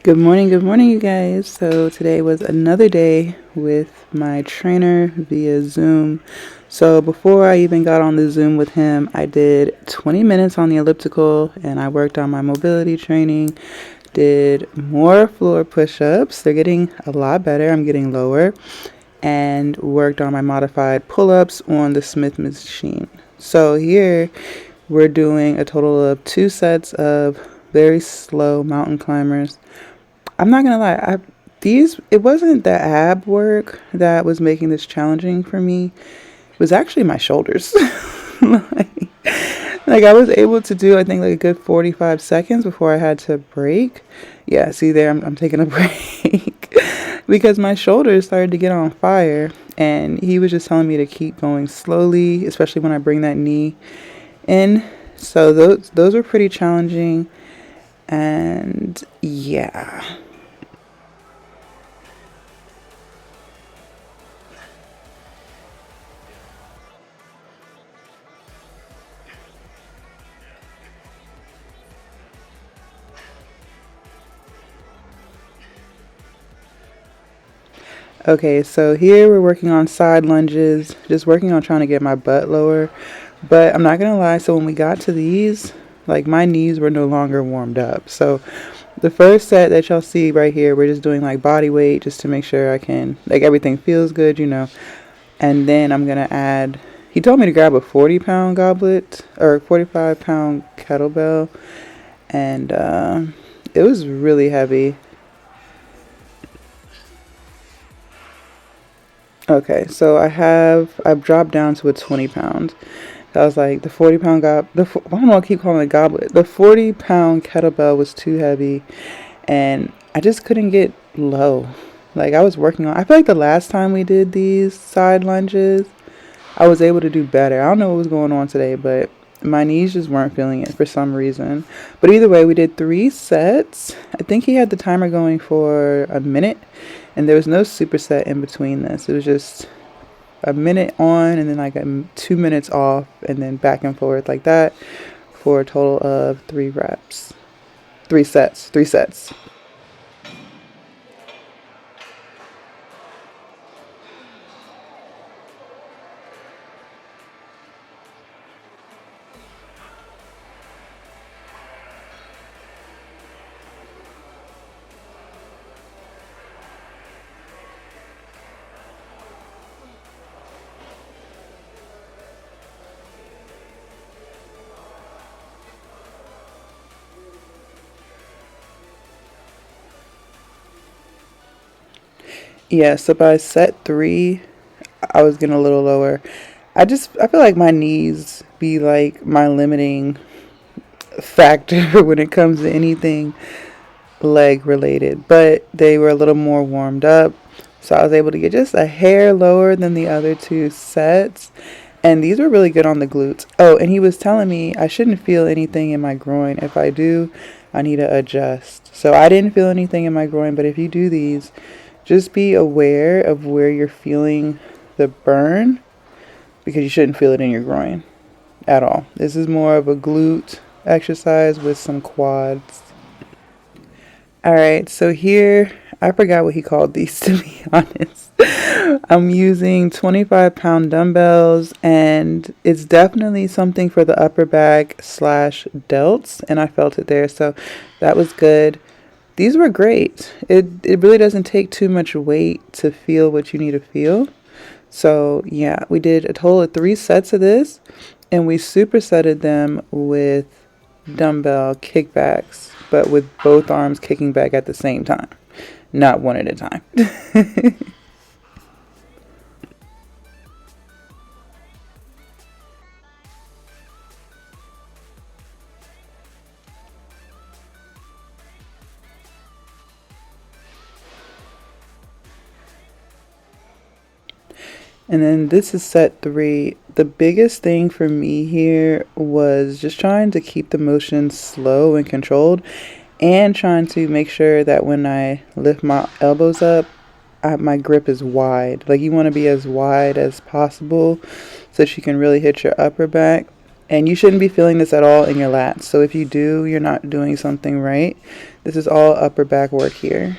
Good morning, you guys. So today was another day with my trainer via Zoom. So before I even got on the Zoom with him, I did 20 minutes on the elliptical and I worked on my mobility training, did more floor push-ups. They're getting a lot better. I'm getting lower, and worked on my modified pull-ups on the Smith machine. So here we're doing a total of 2 sets of very slow mountain climbers. I'm not gonna lie, it wasn't the ab work that was making this challenging for me. It was actually my shoulders. like, like I was able to do, I think, like a good 45 seconds before I had to break. Yeah, see there, I'm taking a break because my shoulders started to get on fire, and he was just telling me to keep going slowly, especially when I bring that knee in. So those were pretty challenging, and yeah. Okay, so here we're working on side lunges, just working on trying to get my butt lower. But I'm not gonna lie, so when we got to these, like my knees were no longer warmed up. So the first set that y'all see right here, we're just doing like body weight just to make sure I can, like everything feels good. And then I'm gonna add, he told me to grab a 40-pound goblet or 45-pound kettlebell, and it was really heavy. Okay, so I've dropped down to a 20 pound. That was like the 40-pound why do I keep calling it goblet? The 40-pound kettlebell was too heavy, and I just couldn't get low. Like I was working on, I feel like the last time we did these side lunges, I was able to do better. I don't know what was going on today, but my knees just weren't feeling it for some reason. But either way, we did 3 sets. I think he had the timer going for a minute, and there was no superset in between this. It was just a minute on and then like 2 minutes off, and then back and forth like that for a total of 3 reps. 3 sets. 3 sets. Yeah, so by set 3, I was getting a little lower. I feel like my knees be like my limiting factor when it comes to anything leg related, but they were a little more warmed up, so I was able to get just a hair lower than the other 2 sets, and these were really good on the glutes. Oh, and he was telling me I shouldn't feel anything in my groin. If I do, I need to adjust. So I didn't feel anything in my groin, but if you do these, just be aware of where you're feeling the burn, because you shouldn't feel it in your groin at all. This is more of a glute exercise with some quads. All right, so here, I forgot what he called these, to be honest. I'm using 25-pound dumbbells, and it's definitely something for the upper back slash delts, and I felt it there, so that was good. These were great. It really doesn't take too much weight to feel what you need to feel. So yeah, we did a total of 3 sets of this, and we supersetted them with dumbbell kickbacks, but with both arms kicking back at the same time, not one at a time. And then this is set 3. The biggest thing for me here was just trying to keep the motion slow and controlled, and trying to make sure that when I lift my elbows up, my grip is wide. Like you want to be as wide as possible so that you can really hit your upper back. And you shouldn't be feeling this at all in your lats. So if you do, you're not doing something right. This is all upper back work here.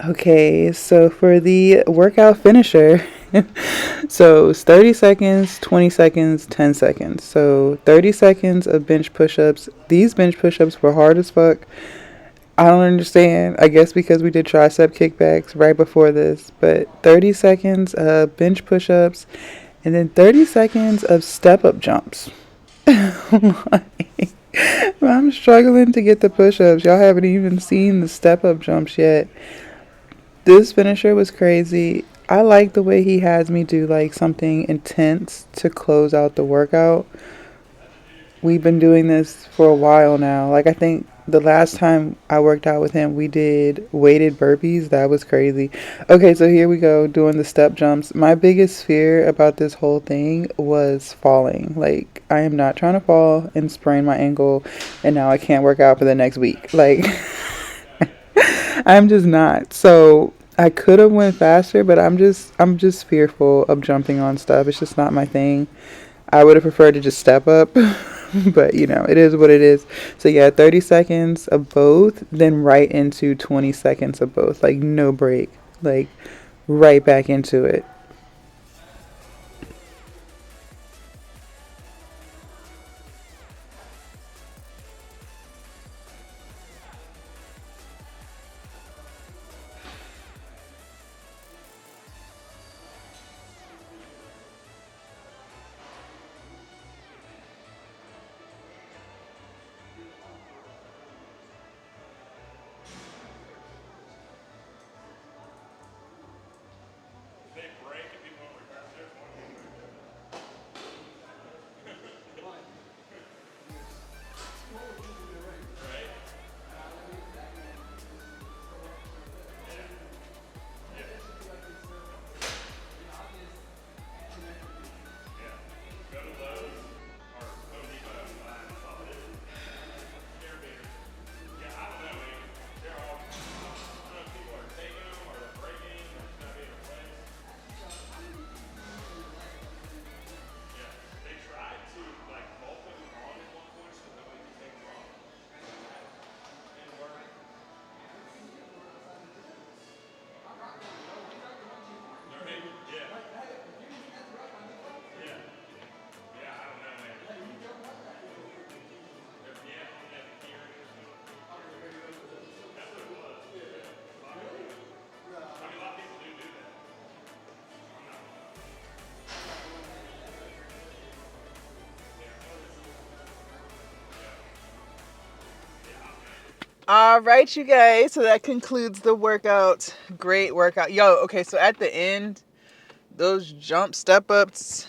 Okay, so for the workout finisher, so it's 30 seconds, 20 seconds, 10 seconds. So 30 seconds of bench push ups. These bench push ups were hard as fuck. I don't understand. I guess because we did tricep kickbacks right before this, but 30 seconds of bench push ups and then 30 seconds of step up jumps. Like, I'm struggling to get the push ups. Y'all haven't even seen the step up jumps yet. This finisher was crazy. I like the way he has me do like something intense to close out the workout. We've been doing this for a while now. Like, I think the last time I worked out with him, we did weighted burpees. That was crazy. Okay, so here we go doing the step jumps. My biggest fear about this whole thing was falling. Like, I am not trying to fall and sprain my ankle and now I can't work out for the next week. Like, I'm just not. So I could have went faster, but I'm just fearful of jumping on stuff. It's just not my thing. I would have preferred to just step up, but it is what it is. So yeah, 30 seconds of both, then right into 20 seconds of both. Like no break. Like right back into it. All right, you guys. So that concludes the workout. Great workout. Yo, okay, so at the end, those jump step ups,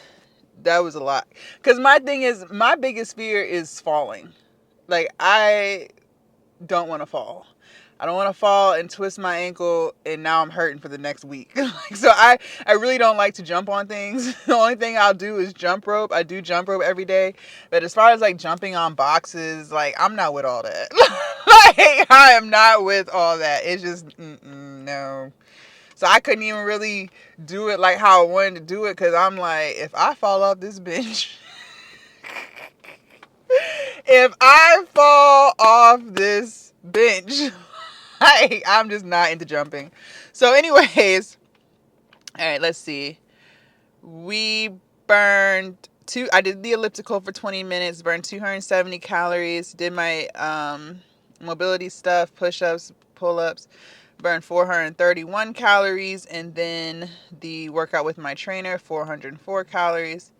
that was a lot. Because my thing is, my biggest fear is falling. Like, I don't want to fall. I don't want to fall and twist my ankle and now I'm hurting for the next week. So I really don't like to jump on things. The only thing I'll do is jump rope. I do jump rope every day. But as far as like jumping on boxes, like I'm not with all that. Like I am not with all that. It's just, no. So I couldn't even really do it like how I wanted to do it because I'm like, if I fall off this bench, if I fall off this bench, I'm just not into jumping. So, anyways, all right, let's see. We burned I did the elliptical for 20 minutes, burned 270 calories, did my mobility stuff, push-ups, pull-ups, burned 431 calories, and then the workout with my trainer, 404 calories,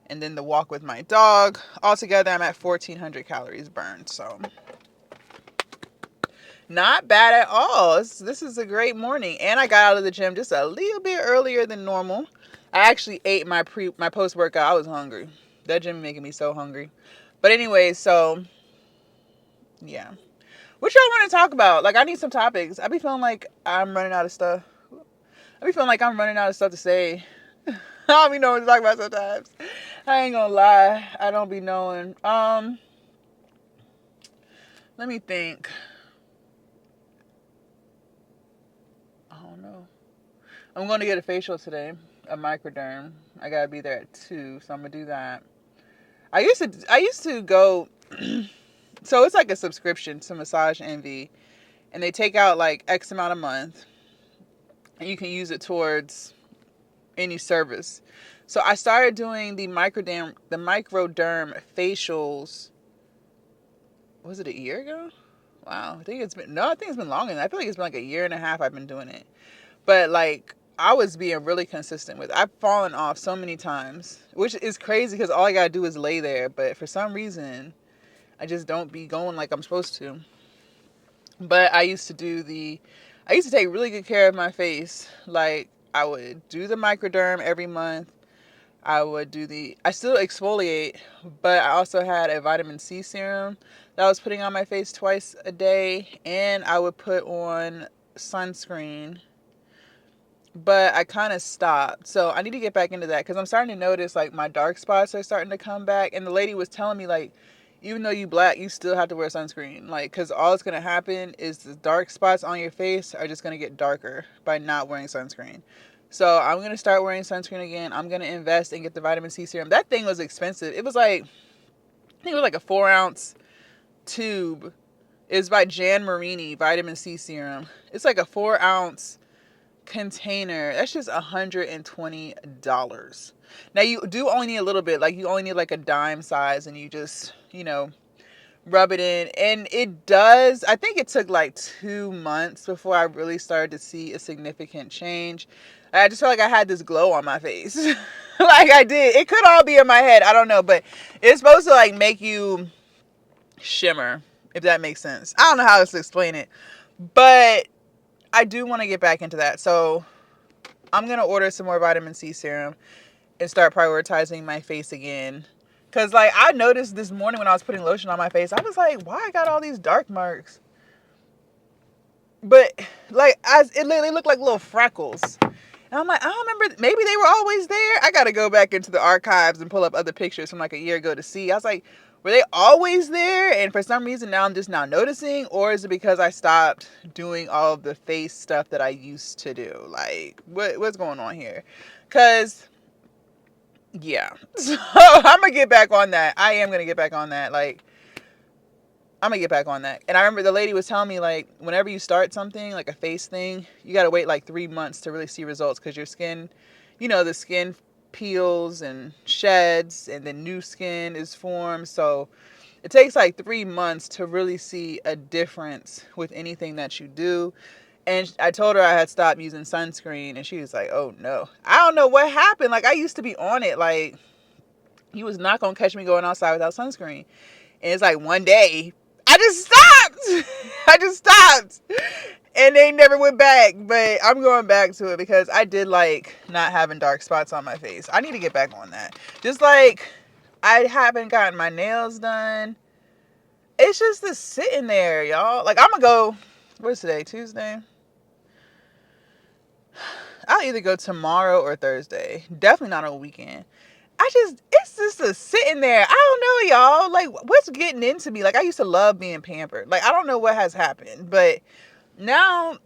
and then the walk with my dog. Altogether, I'm at 1,400 calories burned, so not bad at all. This is a great morning. And I got out of the gym just a little bit earlier than normal. I actually ate my post-workout. I was hungry. That gym making me so hungry. But anyway, so, yeah. What y'all want to talk about? Like, I need some topics. I be feeling like I'm running out of stuff. To say. I don't be knowing what to talk about sometimes. I ain't gonna lie. I don't be knowing. Let me think. I don't know. I'm going to get a facial today, a microderm. I gotta be there at 2, so I'm gonna do that. I used to go. So it's like a subscription to Massage Envy, and they take out like X amount a month, and you can use it towards any service. So I started doing the microderm facials. Was it a year ago? Wow, I think it's been longer than that. I feel like it's been like a year and a half I've been doing it. But like I was being really consistent with it. I've fallen off so many times, which is crazy because all I gotta do is lay there. But for some reason, I just don't be going like I'm supposed to. But I used to take really good care of my face. Like I would do the microderm every month. I still exfoliate, but I also had a vitamin C serum that I was putting on my face twice a day, and I would put on sunscreen, but I kind of stopped. So I need to get back into that because I'm starting to notice like my dark spots are starting to come back, and the lady was telling me like, even though you black, you still have to wear sunscreen, like, because all that's going to happen is the dark spots on your face are just going to get darker by not wearing sunscreen. So I'm going to start wearing sunscreen again. I'm going to invest and get the vitamin C serum. That thing was expensive. It was like, I think it was like a 4-ounce tube. It's by Jan Marini, vitamin C serum. It's like a 4-ounce container. That's just $120. Now you do only need a little bit. Like you only need like a dime size, and you just, rub it in, and it does. I think it took like 2 months before I really started to see a significant change. I just felt like I had this glow on my face. Like I did. It could all be in my head. I don't know, but it's supposed to like make you shimmer, if that makes sense. I don't know how to explain it, but I do want to get back into that. So I'm going to order some more vitamin C serum and start prioritizing my face again. Because, like, I noticed this morning when I was putting lotion on my face, I was like, why I got all these dark marks? But, like, it literally looked like little freckles. And I'm like, I don't remember. Maybe they were always there. I got to go back into the archives and pull up other pictures from, like, a year ago to see. I was like, were they always there? And for some reason now I'm just now noticing? Or is it because I stopped doing all of the face stuff that I used to do? Like, what's going on here? Because... yeah. So I'm going to get back on that. I am going to get back on that. Like, I'm going to get back on that. And I remember the lady was telling me, like, whenever you start something, like a face thing, you got to wait like 3 months to really see results because your skin, the skin peels and sheds and then new skin is formed. So it takes like 3 months to really see a difference with anything that you do. And I told her I had stopped using sunscreen, and she was like, oh, no. I don't know what happened. Like, I used to be on it. Like, you was not going to catch me going outside without sunscreen. And it's like one day, I just stopped. I just stopped. And they never went back. But I'm going back to it because I did like not having dark spots on my face. I need to get back on that. Just like I haven't gotten my nails done. It's just the sitting there, y'all. Like, I'm going to go... What's today? Tuesday? I'll either go tomorrow or Thursday. Definitely not on a weekend. It's just a sitting there. I don't know, y'all. Like, what's getting into me? Like, I used to love being pampered. Like, I don't know what has happened, but now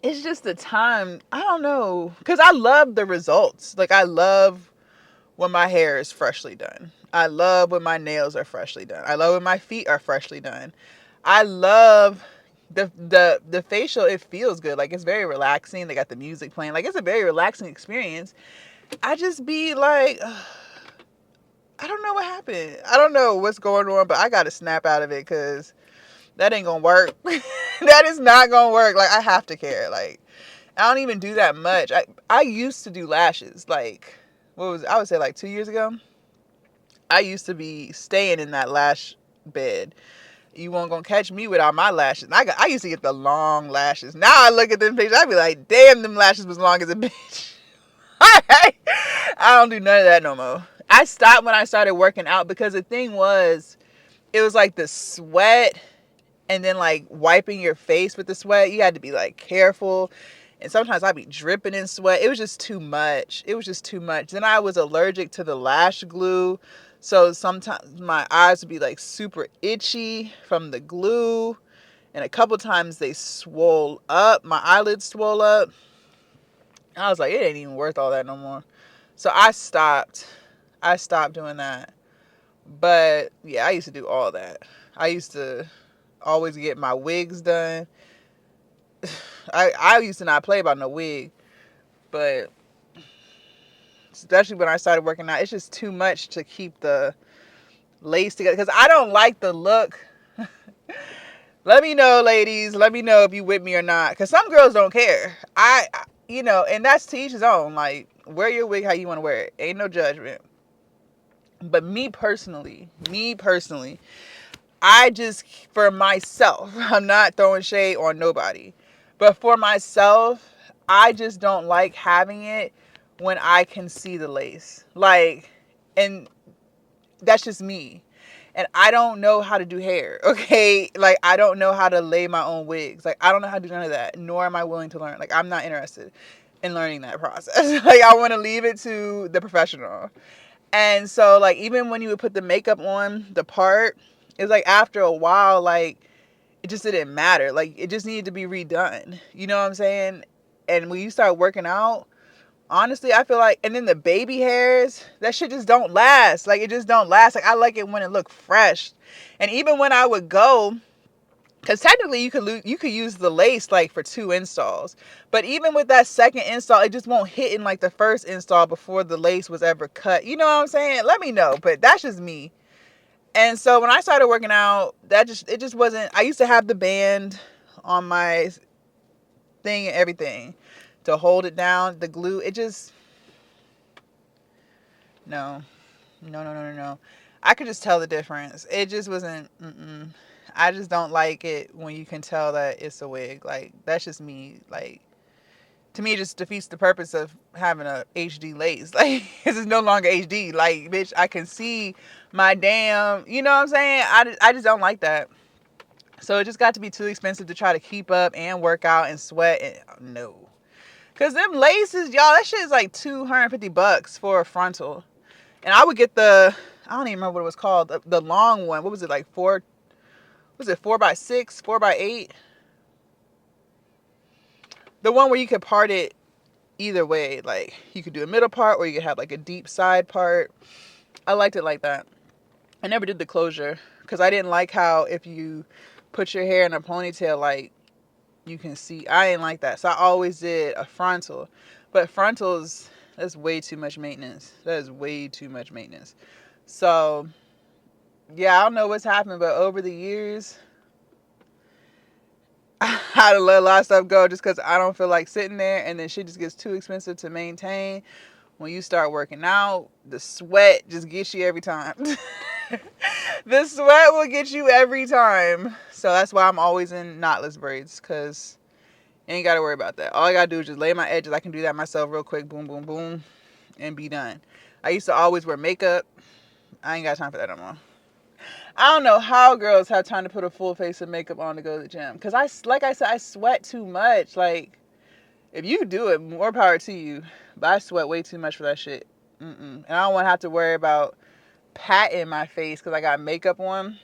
it's just the time. I don't know. Because I love the results. Like, I love when my hair is freshly done. I love when my nails are freshly done. I love when my feet are freshly done. I love the facial. It feels good. Like, it's very relaxing. They got the music playing. Like, it's a very relaxing experience. I just be like, I don't know what happened. I don't know what's going on, but I got to snap out of it because that ain't going to work. That is not going to work. Like, I have to care. Like, I don't even do that much. I used to do lashes. Like, I would say like 2 years ago. I used to be staying in that lash bed. You won't gonna catch me without my lashes. I used to get the long lashes. Now I look at them pictures, I be like, damn, them lashes was long as a bitch. I don't do none of that no more. I stopped when I started working out because the thing was, it was like the sweat and then like wiping your face with the sweat. You had to be like careful. And sometimes I'd be dripping in sweat. It was just too much. It was just too much. Then I was allergic to the lash glue. So sometimes my eyes would be like super itchy from the glue. And a couple times they swole up. My eyelids swole up. I was like, it ain't even worth all that no more. So I stopped. I stopped doing that. But yeah, I used to do all that. I used to always get my wigs done. I used to not play about no wig. But especially when I started working out, it's just too much to keep the lace together. Because I don't like the look. Let me know, ladies. Let me know if you with me or not. Because some girls don't care. And that's to each his own. Like, wear your wig how you want to wear it. Ain't no judgment. But me personally, I just, for myself, I'm not throwing shade on nobody. But for myself, I just don't like having it when I can see the lace. Like, and that's just me. And I don't know how to do hair, okay? Like, I don't know how to lay my own wigs. Like, I don't know how to do none of that, nor am I willing to learn. Like, I'm not interested in learning that process. Like, I want to leave it to the professional. And so, like, even when you would put the makeup on the part, it's like after a while, like, it just didn't matter. Like, it just needed to be redone. You know what I'm saying? And when you start working out, honestly, I feel like, and then the baby hairs, that shit just don't last. Like, it just don't last. Like, I like it when it look fresh. And even when I would go, because technically you could use the lace like for 2 installs, but even with that second install, it just won't hit in like the first install before the lace was ever cut. You know what I'm saying? Let me know, but that's just me. And so when I started working out, it just wasn't. I used to have the band on my thing and everything to hold it down, the glue. It just, no, no. I could just tell the difference. It just wasn't. I just don't like it when you can tell that it's a wig. Like, that's just me. Like, to me, it just defeats the purpose of having a HD lace. Like, this is no longer HD. Like, bitch, I can see my damn. You know what I'm saying? I just don't like that. So it just got to be too expensive to try to keep up and work out and sweat. And no. Because them laces, y'all, that shit is like $250 for a frontal. And I would get I don't even remember what it was called, the long one. What was it, like 4x6, 4x8? The one where you could part it either way. Like, you could do a middle part or you could have like a deep side part. I liked it like that. I never did the closure because I didn't like how if you put your hair in a ponytail, like, you can see. I didn't like that. So I always did a frontal. But frontals, that's way too much maintenance. That is way too much maintenance. So, yeah, I don't know what's happened, but over the years, I had to let a lot of stuff go just because I don't feel like sitting there, and then shit just gets too expensive to maintain. When you start working out, the sweat just gets you every time. The sweat will get you every time. So that's why I'm always in knotless braids, because you ain't got to worry about that. All I got to do is just lay my edges. I can do that myself real quick. Boom, boom, boom. And be done. I used to always wear makeup. I ain't got time for that no more. I don't know how girls have time to put a full face of makeup on to go to the gym. Because like I said, I sweat too much. Like, if you do it, more power to you. But I sweat way too much for that shit. And I don't want to have to worry about patting my face because I got makeup on.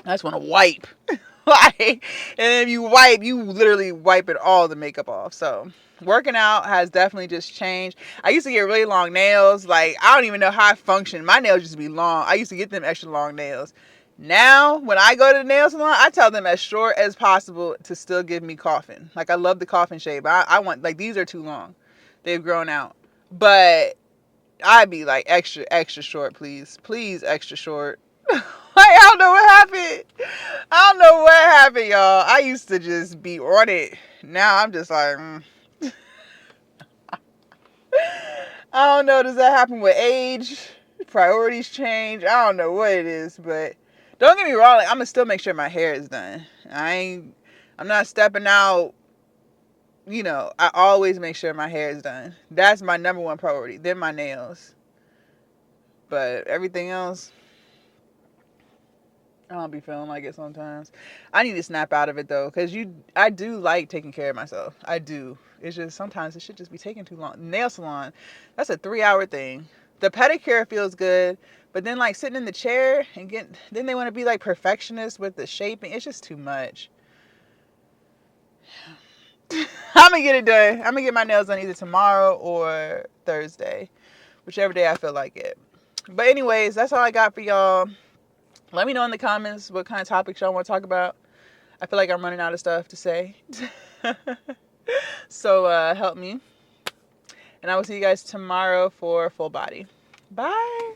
I just want to wipe. Like, and if you wipe, you literally wiping all the makeup off. So working out has definitely just changed. I used to get really long nails. Like, I don't even know how I function. My nails used to be long. I used to get them extra long nails. Now, when I go to the nail salon, I tell them as short as possible to still give me coffin. Like, I love the coffin shape. I want, like, these are too long. They've grown out. But I'd be like, extra, extra short, please. Please, extra short. Like, I don't know what happened. I don't know what happened, y'all. I used to just be on it. Now I'm just like, I don't know. Does that happen with age? Priorities change? I don't know what it is, but don't get me wrong. Like, I'm gonna still make sure my hair is done. I'm not stepping out. You know, I always make sure my hair is done. That's my number one priority. Then my nails. But everything else, I don't be feeling like it sometimes. I need to snap out of it though, because I do like taking care of myself. I do. It's just sometimes it should just be taking too long. Nail salon, that's a 3-hour thing. The pedicure feels good, but then like sitting in the chair and then they want to be like perfectionists with the shaping. It's just too much. I'm gonna get it done. I'm gonna get my nails done either tomorrow or Thursday, whichever day I feel like it. But anyways, that's all I got for y'all. Let me know in the comments what kind of topics y'all want to talk about. I feel like I'm running out of stuff to say. So help me. And I will see you guys tomorrow for full body. Bye.